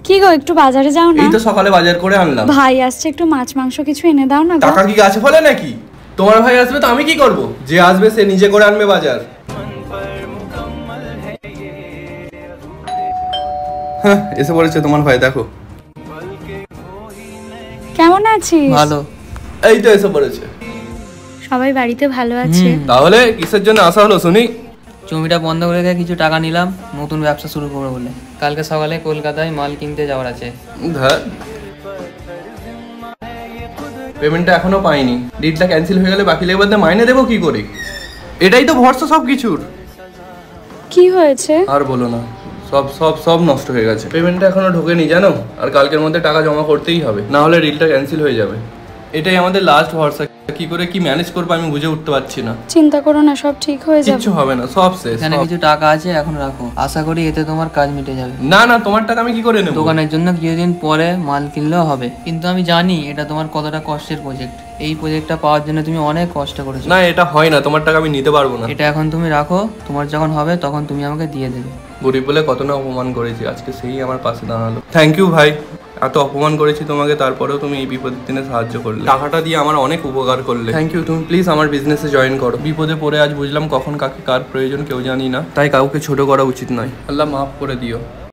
কি গো একটু বাজারে যাও না? এই তো সকালে বাজার করে আনলাম। ভাই আসছে, একটু মাছ মাংস কিছু এনে দাও না গো। টাকা কি গাছে ফলে নাকি? তোমার ভাই আসবে তো আমি কি করব? যে আসবে সে নিজে করে আনবে বাজার। হ্যাঁ, এসে পড়েছে তোমার ভাই, দেখো। কেমন আছিস? ভালো। এই তো এসে পড়েছে। সবাই বাড়িতে ভালো আছে? তাহলে কিসের জন্য আসা হলো শুনি? জমিটা বন্ধ করে রেখে কিছু টাকা নিলাম, নতুন ব্যবসা শুরু করবো বলে। কালকে সকালে কলকাতায় মাল কিনতে যাওয়ার আছে। ধর, পেমেন্টটা এখনো পাইনি। ডিলটা ক্যান্সেল হয়ে গেলে বাকি লেবার দিয়ে মাইনে দেবো কি করে? এটাই তো ভরসা সব কিছুর। কি হয়েছে? আর বলো না, সব সব সব নষ্ট হয়ে গেছে। পেমেন্টটা এখনো ঢোকেনি জানো, আর কালকের মধ্যে টাকা জমা করতেই হবে, না হলে ডিলটা ক্যান্সেল হয়ে যাবে। এটাই আমাদের লাস্ট ভরসা। কি করে কি ম্যানেজ করবো আমি বুঝে উঠতে পারছি না। চিন্তা করো না, সব ঠিক হয়ে যাবে। কিচ্ছু হবে না, সব শেষ। এখানে কিছু টাকা আছে, এখন রাখো। আশা করি এতে তোমার কাজ মিটে যাবে। না না, তোমার টাকা আমি কি করে নেবো? দোকানের জন্য কিছুদিন পরে মাল কিনলেও হবে, কিন্তু আমি জানি এটা তোমার কতটা কষ্টের প্রজেক্ট। এই প্রজেক্টটা পাওয়ার জন্য তুমি অনেক কষ্ট করেছো। না, এটা হয় না, তোমার টাকা আমি নিতে পারবো না। এটা এখন তুমি রাখো, তোমার যখন হবে তখন তুমি আমাকে দিয়ে দেবে। গরিব বলে কত না অপমান করেছি, আজকে সেই আমার পাশে দাঁড়ালো। থ্যাংক ইউ ভাই, এত অপমান করেছি তোমাকে, তারপরেও তুমি এই বিপদের দিনে সাহায্য করলে, টাকাটা দিয়ে আমার অনেক উপকার করলে। Thank you. তুমি প্লিজ আমার বিজনেসে জয়েন করো। বিপদে পড়ে আজ বুঝলাম কখন কাকে কার প্রয়োজন কেউ জানি না, তাই কাউকে ছোট করা উচিত নয়। আল্লাহ মাফ করে দিও।